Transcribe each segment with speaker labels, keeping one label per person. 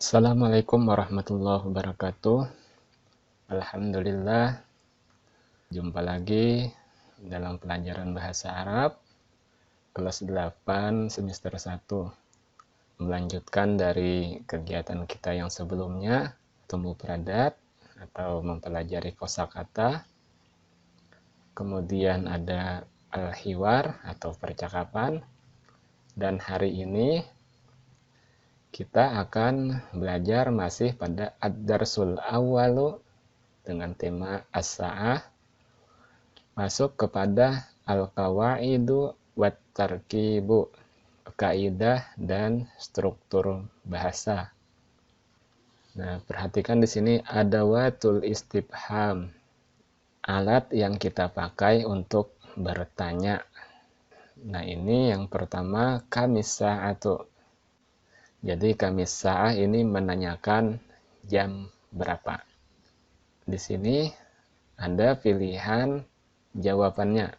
Speaker 1: Assalamualaikum warahmatullahi wabarakatuh. Alhamdulillah, jumpa lagi dalam pelajaran bahasa Arab kelas 8 semester 1. Melanjutkan dari kegiatan kita yang sebelumnya, temu peradat atau mempelajari kosakata. Kemudian ada al-hiwar atau percakapan. Dan hari ini kita akan belajar masih pada ad-darsul awwalu dengan tema as-sa'ah, masuk kepada al-qawaidu wat tarkibu, kaidah dan struktur bahasa. Nah, perhatikan di sini adawatul istifham, alat yang kita pakai untuk bertanya. Nah, ini yang pertama kamisa'atu. Jadi kamisa'ah ini menanyakan jam berapa. Di sini ada pilihan jawabannya.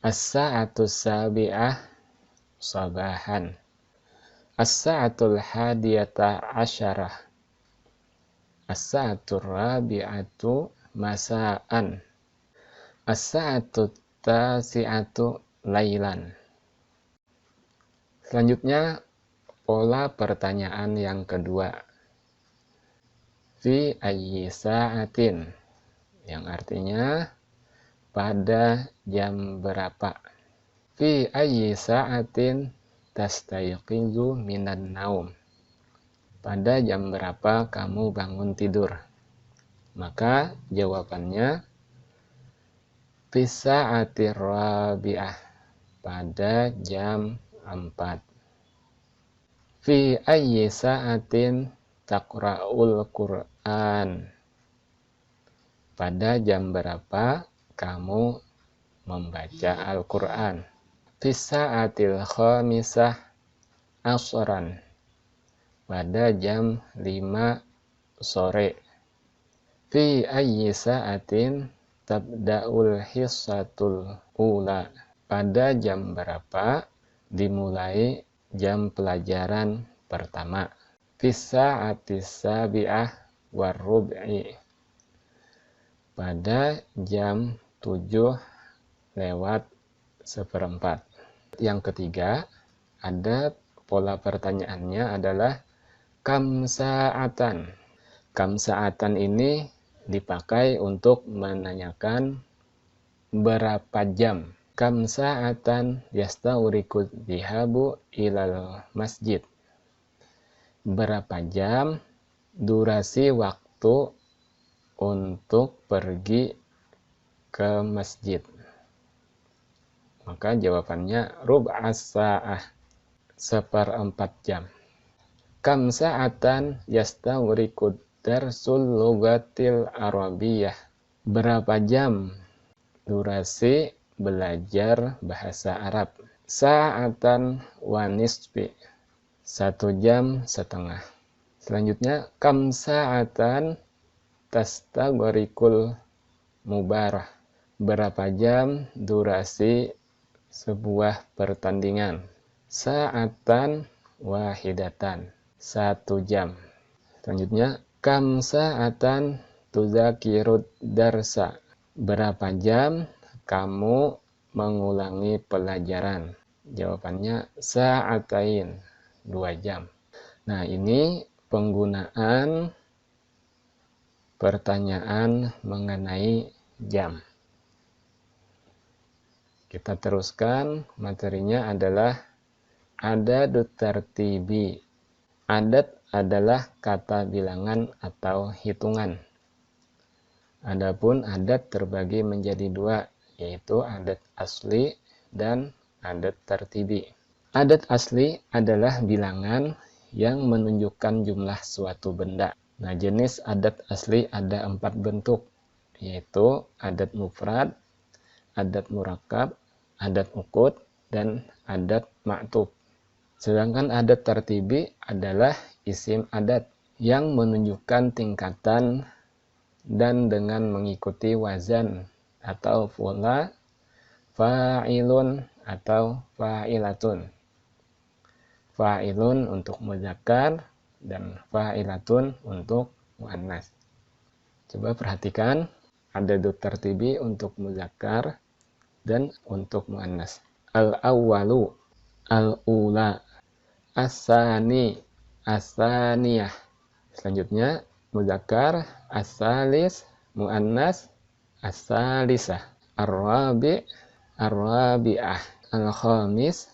Speaker 1: As-sa'atu sabi'ah sabahan. As-sa'atul hadiyata asyarah. As-sa'atul rabi'atu masa'an. As-sa'atu tasi'atu lailan. Selanjutnya, pola pertanyaan yang kedua. Fi ayyi sa'atin, yang artinya pada jam berapa. Fi ayyi sa'atin tastayqizu minan naum, pada jam berapa kamu bangun tidur. Maka jawabannya fi sa'atir rabi'ah, pada jam 4. Fi ayyi sa'atin taqra'ul Qur'an, pada jam berapa kamu membaca Al-Quran. Fi sa'atil khamisah asran, pada jam 5 sore. Fi ayyi sa'atin tabda'ul hissatul ula, pada jam berapa dimulai jam pelajaran pertama. Fi sa'atis sabi'ah warrub'i, pada jam 7:04. Yang ketiga, ada pola pertanyaannya adalah kam sa'atan. Kam sa'atan ini dipakai untuk menanyakan berapa jam. Kam sa'atan yastaghriqu dhihabu ilal masjid, berapa jam durasi waktu untuk pergi ke masjid. Maka jawabannya rub'as sa'ah, 1/4 jam. Kam sa'atan yastaghriqu darsul lughatil arabiyyah, berapa jam durasi belajar bahasa Arab. Sa'atan wa nisfi, 1,5 jam. Selanjutnya, kam sa'atan tastaghriqul mubarah, berapa jam durasi sebuah pertandingan. Sa'atan wahidatan, 1 jam. Selanjutnya, kam sa'atan tuzakirud darsa, berapa jam kamu mengulangi pelajaran. Jawabannya sa'atain, 2 jam. Nah, ini penggunaan pertanyaan mengenai jam. Kita teruskan, materinya adalah adadut tartibi. Adat adalah kata bilangan atau hitungan. Adapun adat terbagi menjadi 2, yaitu adat asli dan adat tartibi. Adat asli adalah bilangan yang menunjukkan jumlah suatu benda. Nah, jenis adat asli ada 4 bentuk, yaitu adat mufrad, adat murakkab, adat uqud, dan adat ma'tuf. Sedangkan adat tartibi adalah isim adat yang menunjukkan tingkatan dan dengan mengikuti wazan atau pola fa'ilun atau fa'ilatun. fa'ilun untuk muzakkar dan fa'ilatun untuk muannas. Coba perhatikan adadut tartibi untuk muzakkar dan untuk muannas. Al-awwalu, al-ula, as-sani, as-saniyah. Selanjutnya muzakkar, as-salis, muannas, as-salisah. Ar-rabi, ar-rabi'ah. Al-khamis,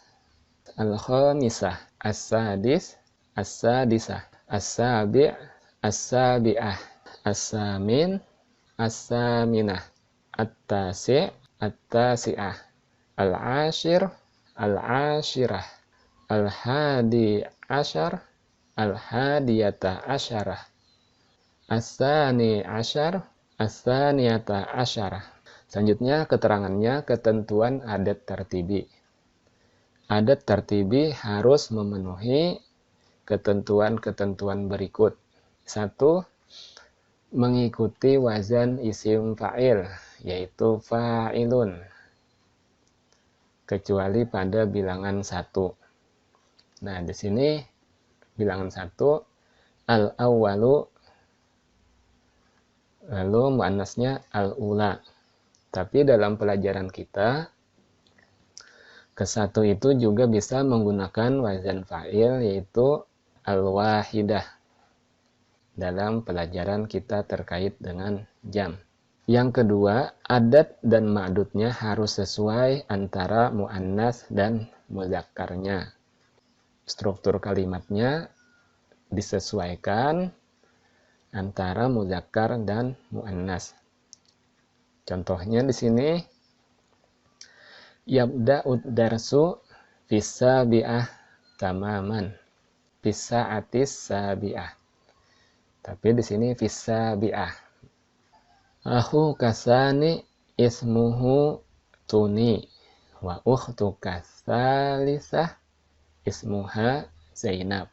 Speaker 1: al-khamisah. As-sadis, as-sadisah. As-sabi', as-sabi'ah. As-samin, as-saminah. At-tasi', at-tasi'ah. Al-ashir, al-ashirah. Al-hadi ashar, al-hadiyata asyarah. As-sani asyar, as-saniyata asyarah. Selanjutnya keterangannya ketentuan adat tartibi. Adat tartibi harus memenuhi ketentuan-ketentuan berikut. 1. Mengikuti wazan isim fa'il, yaitu fa'ilun, kecuali pada bilangan 1. Nah, di sini bilangan 1 al-awwalu, lalu muannasnya al-ula. Tapi dalam pelajaran kita, ke-1 itu juga bisa menggunakan wazan fa'il, yaitu al-wahidah, dalam pelajaran kita terkait dengan jam. Yang kedua, adat dan ma'dudnya harus sesuai antara muannas dan muzakkarnya. Struktur kalimatnya disesuaikan antara muzakkar dan muannas. Contohnya di sini, yabda'ud darsu fis-sabi'ah tamaman. Fis-sa'atis sabi'ah. Tapi di sini fis-sabi'ah. Akhu kasani ismuhu Tuni wa ukhtu kasalisah ismuha Zainab.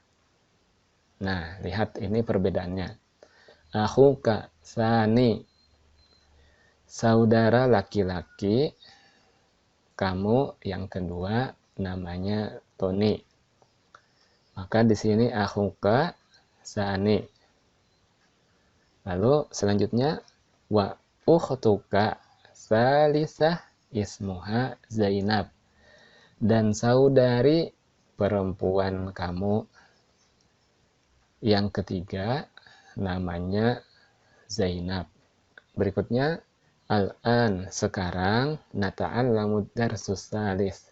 Speaker 1: Nah, lihat ini perbedaannya. Akhu kasani, saudara laki-laki kamu yang kedua namanya Toni. Maka di sini akhuka sani. Lalu selanjutnya wa ukhtuka salisah ismuha Zainab. Dan saudari perempuan kamu yang ketiga namanya Zainab. Berikutnya al-an, sekarang nata'allamu darsus salis.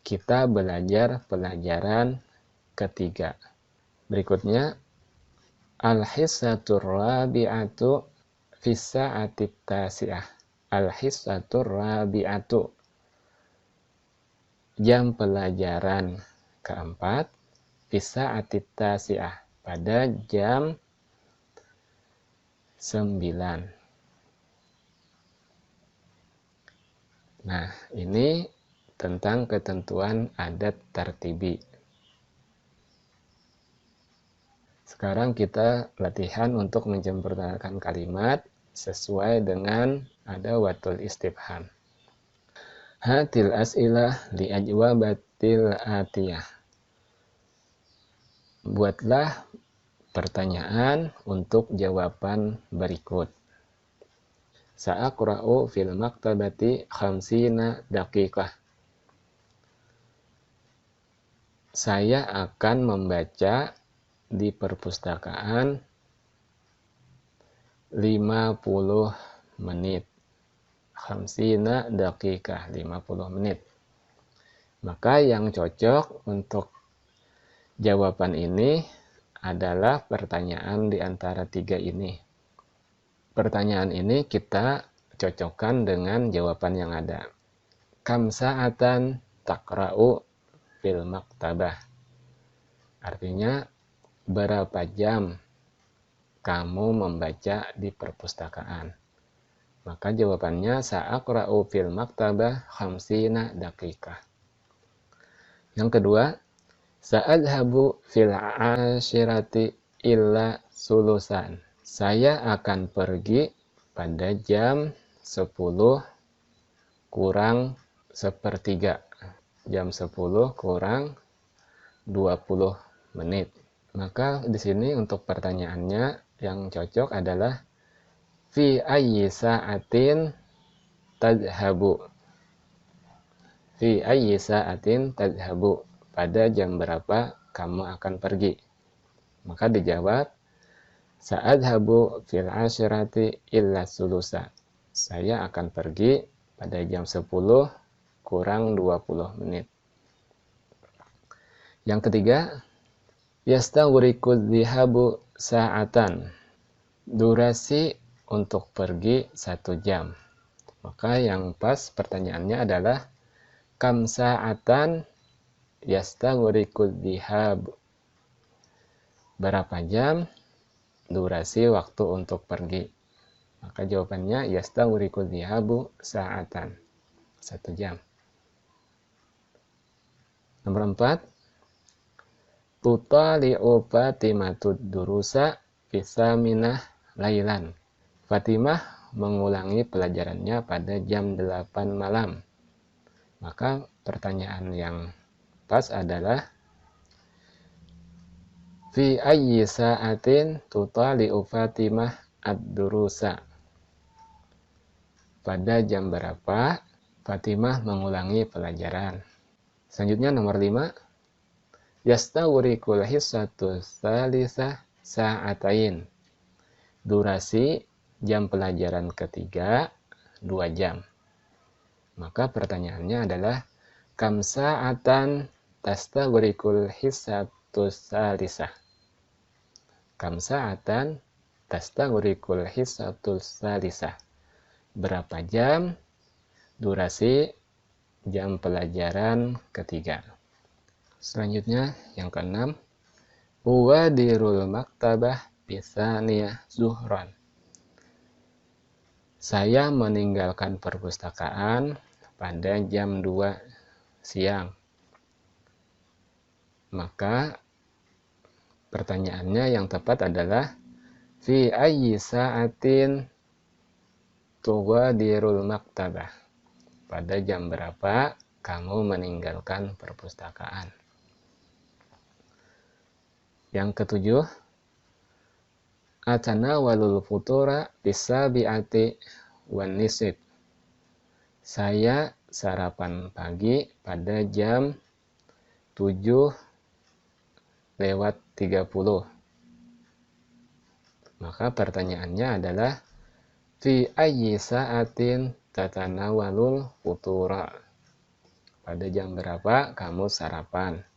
Speaker 1: Kita belajar pelajaran ketiga. Berikutnya al-hissatur rabi'atu fis-sa'atit tasi'ah. Al-hissatur rabi'atu, jam pelajaran keempat, fis-sa'atit tasi'ah, pada jam 9. Nah, ini tentang ketentuan adat tartibi. Sekarang kita latihan untuk menjempertakan kalimat sesuai dengan adawatul istifham. Hatil as'ilah li ajwabatil atiyah. Buatlah pertanyaan untuk jawaban berikut. Sa'aqra'u fil maktabati khamsina daqiqah. Saya akan membaca di perpustakaan 50 menit. Khamsina daqiqah, 50 menit. Maka yang cocok untuk jawaban ini adalah pertanyaan di antara 3 ini. Pertanyaan ini kita cocokkan dengan jawaban yang ada. Kam sa'atan taqra'u fil maktabah. Artinya, berapa jam kamu membaca di perpustakaan? Maka jawabannya sa'aqra'u fil maktabah khamsina daqiqah. Yang kedua, sa'adhabu fil ashirati illa sulusan. Saya akan pergi pada jam 10 kurang sepertiga. Jam 10 kurang 20 menit. Maka di sini untuk pertanyaannya yang cocok adalah fi ayyi sa'atin tadhhabu. Fi ayyi sa'atin tadhhabu. Pada jam berapa kamu akan pergi? Maka dijawab sa'adhabu fil 'asyrati illa sulusa. Saya akan pergi pada jam 10 kurang 20 menit. Yang ketiga, yastaghriqu dhihabu sa'atan. Durasi untuk pergi 1 jam. Maka yang pas pertanyaannya adalah kam sa'atan yastaghriqu dhihab. Berapa jam durasi waktu untuk pergi? Maka jawabannya yastaghriqu dhihabu sa'atan. 1 jam. Nomor 4. Tutali'u Fatimatud durusa fisaminah lailan. Fatimah mengulangi pelajarannya pada jam 8 malam. Maka pertanyaan yang pas adalah fi ayyi sa'atin tutali'u Fatimah ad-durusa. Pada jam berapa Fatimah mengulangi pelajaran? Selanjutnya nomor 5. Yastaghriqul hissatu tsalisah sa'atain. Durasi jam pelajaran ketiga 2 jam. Maka pertanyaannya adalah kam sa'atan tastaghriqul hissatu tsalisah. Kam sa'atan tastaghriqul hissatu tsalisah. Berapa jam durasi jam pelajaran ketiga? Selanjutnya yang keenam, uwadirul maktabah bitsaniyah zuhran. Saya meninggalkan perpustakaan pada jam 2 siang. Maka pertanyaannya yang tepat adalah fi ayyi sa'atin tuwadirul maktabah. Pada jam berapa kamu meninggalkan perpustakaan? Yang ketujuh, atanawalul futura bisabi'ati wan nisib. Saya sarapan pagi pada jam 7:30. Maka pertanyaannya adalah fi ayyi sa'atin tatanawalul futura. Pada jam berapa kamu sarapan?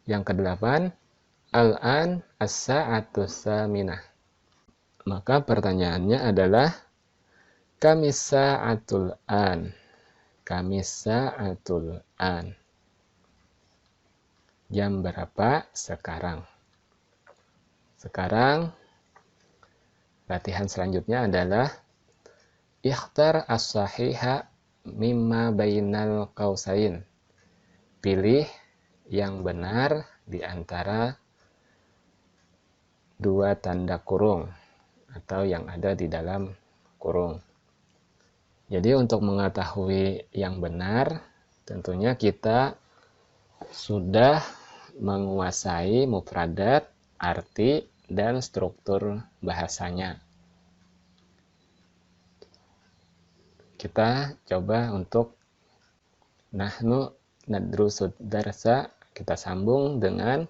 Speaker 1: Yang kedelapan, al-an as-sa'atu tsaminah. Maka pertanyaannya adalah kamis sa'atul an. Kamis sa'atul an. Jam berapa sekarang? Sekarang latihan selanjutnya adalah ikhtar as-sahiha mimma bainal qausain. Pilih yang benar di antara 2 tanda kurung atau yang ada di dalam kurung. Jadi untuk mengetahui yang benar, tentunya kita sudah menguasai mufradat, arti, dan struktur bahasanya. Kita coba untuk nahnu nadrusud darsa, kita sambung dengan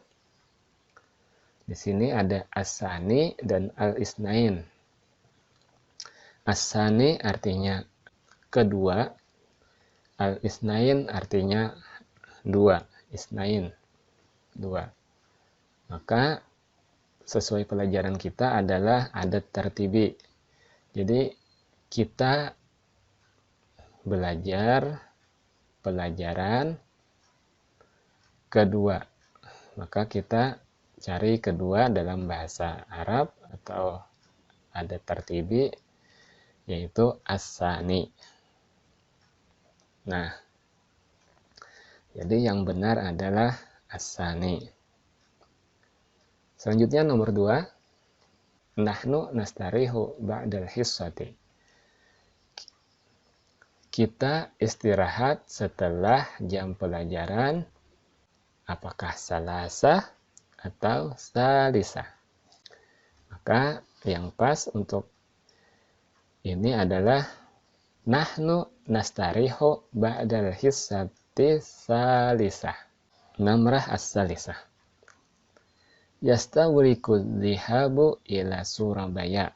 Speaker 1: di sini ada as-sani dan al-isnain. As-sani artinya kedua, al-isnain artinya 2, isnain 2. Maka sesuai pelajaran kita adalah adat tertibi. Jadi kita belajar pelajaran kedua. Maka kita cari kedua dalam bahasa Arab atau adat tertibi, yaitu as-sani. Nah, jadi yang benar adalah as-sani. Selanjutnya nomor 2, nahnu nastarihu ba'dal hissati. kita istirahat setelah jam pelajaran, apakah salasah atau salisah. Maka yang pas untuk ini adalah nahnu nastarihu ba'dal hissati salisah. Namrah as-salisah. Yastawriku dhihabu ila Surabaya.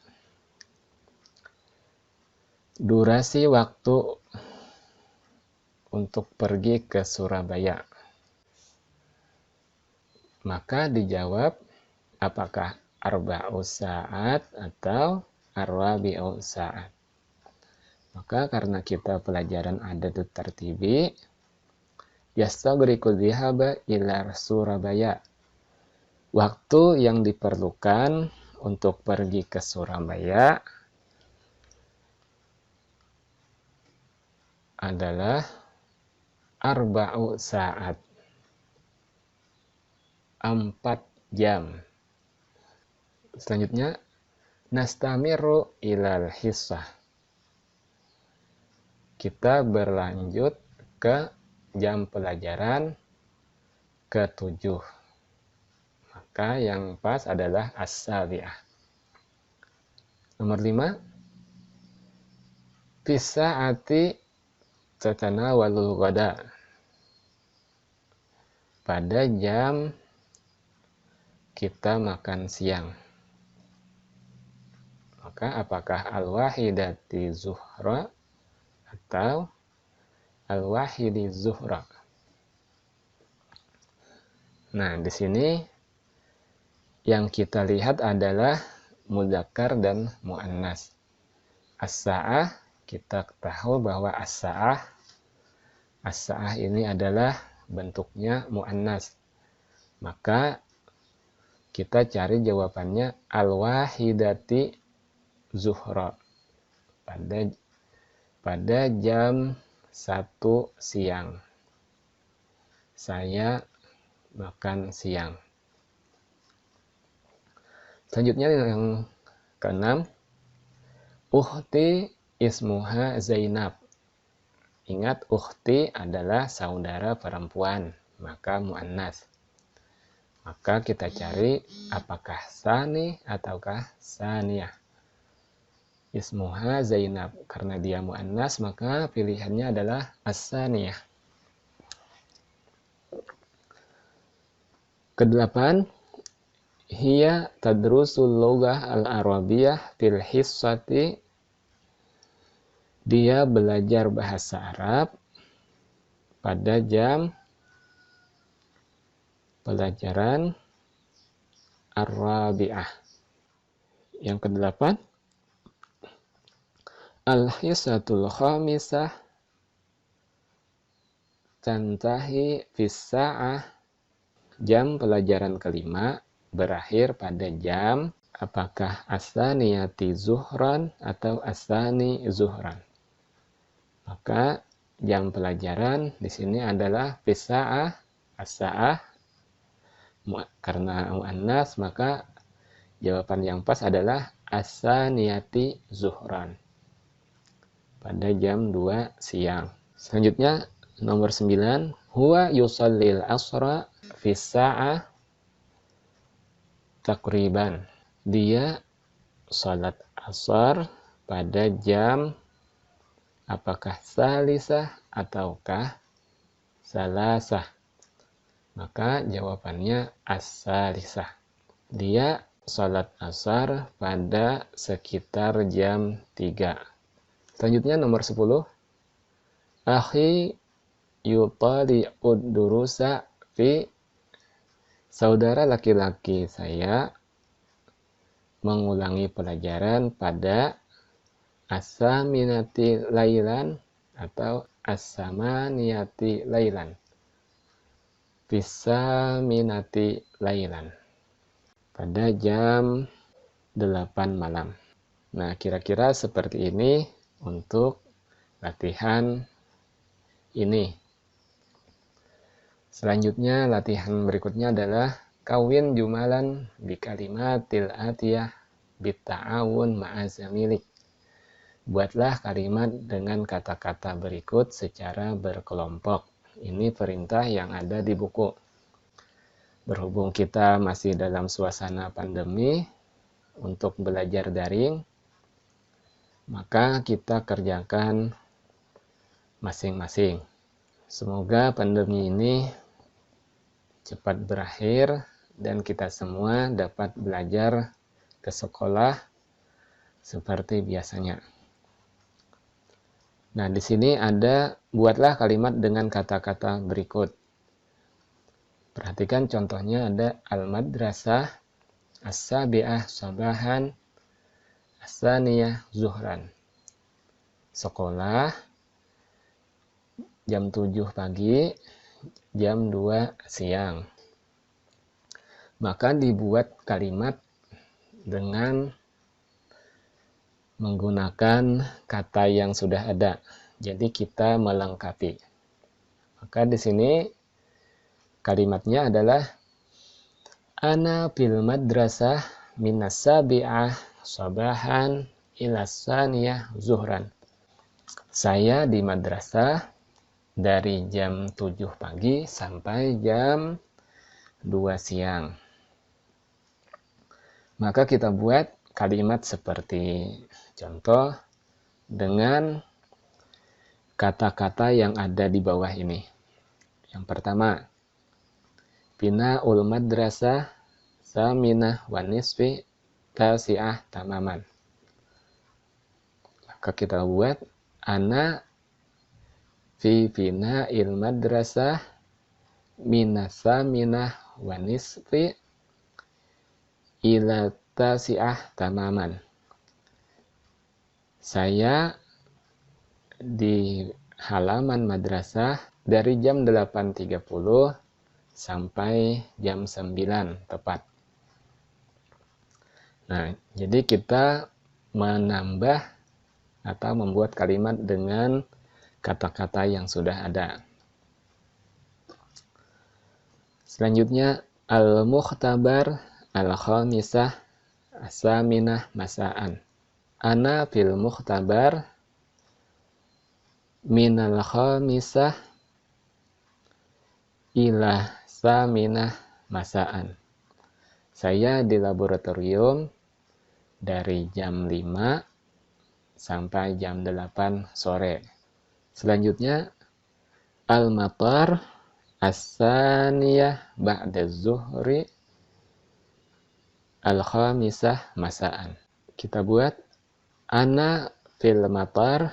Speaker 1: Durasi waktu untuk pergi ke Surabaya. Maka dijawab apakah arba'u sa'at atau arwabi'u sa'at. Maka karena kita pelajaran adatut tartibi, yastaghriqu dhihaba ila Surabaya. Waktu yang diperlukan untuk pergi ke Surabaya adalah arba'u sa'at, 4 jam. Selanjutnya nastamiru ilal hissah. Kita berlanjut ke jam pelajaran ke-7. Maka yang pas adalah as-sabi'ah. Nomor 5. Fisa'ati tatanawalul ghada. Pada jam kita makan siang. Maka apakah al-wahidati zuhra atau al-wahidi zuhra? Nah, di sini yang kita lihat adalah mudzakkar dan muannas. As-sa'ah, kita tahu bahwa as-sa'ah ini adalah bentuknya muannas. Maka kita cari jawabannya al-wahidati zuhra. Pada jam 1 siang. Saya makan siang. Selanjutnya yang ke-6. Ukhti ismuha Zainab. Ingat, ukhti adalah saudara perempuan, maka muannas. Maka kita cari apakah sani ataukah saniyah. Ismuha Zainab, karena dia muannas maka pilihannya adalah as-saniyah. Ke-8, hiya tadrusul lughah al-arabiyah fil hissati. Dia belajar bahasa Arab pada jam pelajaran ar-rabi'ah. Yang ke-8, al-hissatul khamisah tantahi fis sa'ah. Jam pelajaran kelima berakhir pada jam, apakah as-saniyati zuhran atau as-sani zuhran. Maka jam pelajaran di sini adalah fis sa'ah, as-sa'ah. Karena muannas maka jawaban yang pas adalah as-saniyati zuhran. Pada jam 2 siang. Selanjutnya nomor 9. Huwa yusallil asra fis sa'ah takriban. Dia salat asar pada jam, apakah salisah ataukah salasah. Maka jawabannya as-salisah. Dia salat asar pada sekitar jam 3. Selanjutnya nomor 10. Akhi yutali'ud durusa fi. Saudara laki-laki saya mengulangi pelajaran pada as-saminati lailan atau as-samaniyati lailan. Fisaminati lailan. Pada jam 8 malam. Nah, kira-kira seperti ini untuk latihan ini. Selanjutnya, latihan berikutnya adalah kawin jumalan bi kalimatil atiyah bitta'awun ma'azamilik. Buatlah kalimat dengan kata-kata berikut secara berkelompok. Ini perintah yang ada di buku. Berhubung kita masih dalam suasana pandemi untuk belajar daring, maka kita kerjakan masing-masing. Semoga pandemi ini cepat berakhir dan kita semua dapat belajar ke sekolah seperti biasanya. Nah, di sini ada buatlah kalimat dengan kata-kata berikut. Perhatikan contohnya ada al-madrasah, as-sabi'ah sabahan, as-saniyah zuhran. Sekolah jam 7 pagi, jam 2 siang. Maka dibuat kalimat dengan menggunakan kata yang sudah ada. Jadi kita melengkapi. Maka di sini kalimatnya adalah ana fil madrasah minas sabi'ah sabahan ila saniyah zuhran. Saya di madrasah dari jam 7 pagi sampai jam 2 siang. Maka kita buat kalimat seperti contoh dengan kata-kata yang ada di bawah ini. Yang pertama, bina'ul madrasah saminah wa nisfi tasi'ah tamaman. Maka kita buat ana fi bina'il madrasah minas saminah wa nisfi ila tasi'ah tamaman. Saya di halaman madrasah dari jam 8.30 sampai jam 9 tepat. Nah, jadi kita menambah atau membuat kalimat dengan kata-kata yang sudah ada. Selanjutnya al-mukhtabar al-khamisah as-saminah masa'an. Ana fil mukhtabar minal khamisah ila saminah masa'an. Saya di laboratorium dari jam 5 sampai jam 8 sore. Selanjutnya al-matar as-saniyah ba'da zuhri al-khamisah masa'an. Kita buat ana fil matar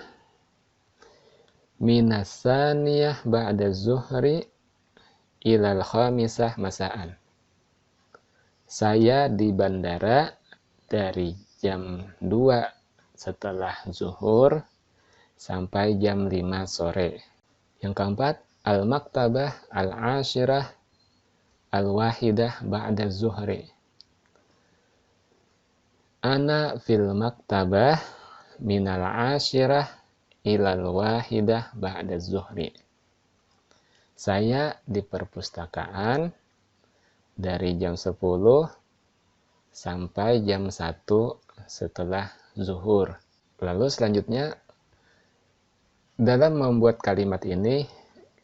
Speaker 1: minas saniyah ba'da zuhri ilal khamisah masa'an. Saya di bandara dari jam 2 setelah zuhur sampai jam 5 sore. Yang keempat, al-maktabah al-ashirah al-wahidah ba'da zuhri. Ana fil maktabah minal ashirah ilal wahidah ba'da zuhri. Saya di perpustakaan dari jam 10 sampai jam 1 setelah zuhur. Lalu selanjutnya, dalam membuat kalimat ini,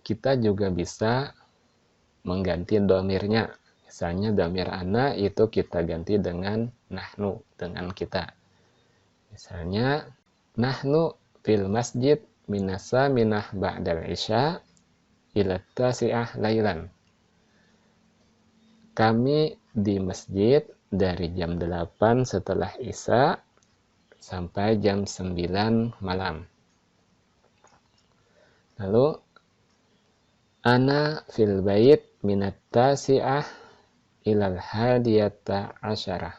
Speaker 1: kita juga bisa mengganti domirnya. Misalnya domir ana itu kita ganti dengan nahnu, dengan kita. Misalnya, nahnu fil masjid minasa minah ba'dal isya ila tasi'ah lailan. Kami di masjid dari jam 8 setelah isya sampai jam 9 malam. Lalu ana fil bait minat tasi'ah ilal hadiyata asyarah.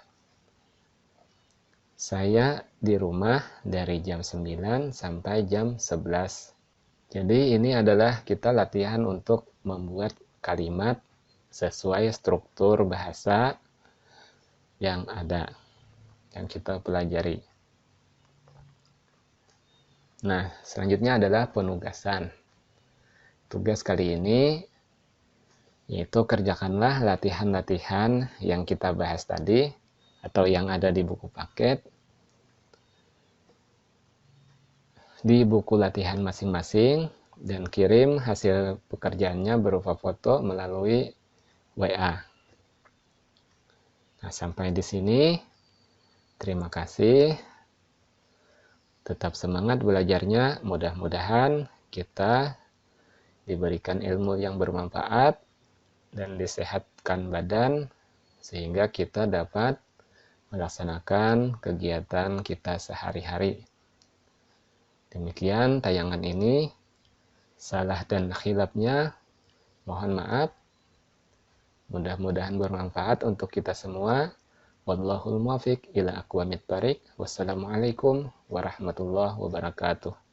Speaker 1: Saya di rumah dari jam 9 sampai jam 11. Jadi ini adalah kita latihan untuk membuat kalimat sesuai struktur bahasa yang ada, yang kita pelajari. Nah, selanjutnya adalah penugasan. Tugas kali ini yaitu kerjakanlah latihan-latihan yang kita bahas tadi atau yang ada di buku paket. di buku latihan masing-masing dan kirim hasil pekerjaannya berupa foto melalui WA. Nah, sampai di sini. Terima kasih. Tetap semangat belajarnya. Mudah-mudahan kita diberikan ilmu yang bermanfaat dan disehatkan badan sehingga kita dapat melaksanakan kegiatan kita sehari-hari. Demikian tayangan ini. Salah dan khilafnya mohon maaf. Mudah-mudahan bermanfaat untuk kita semua. Wallahul muwaffiq ila aqwamit thoriq. Wassalamualaikum warahmatullahi wabarakatuh.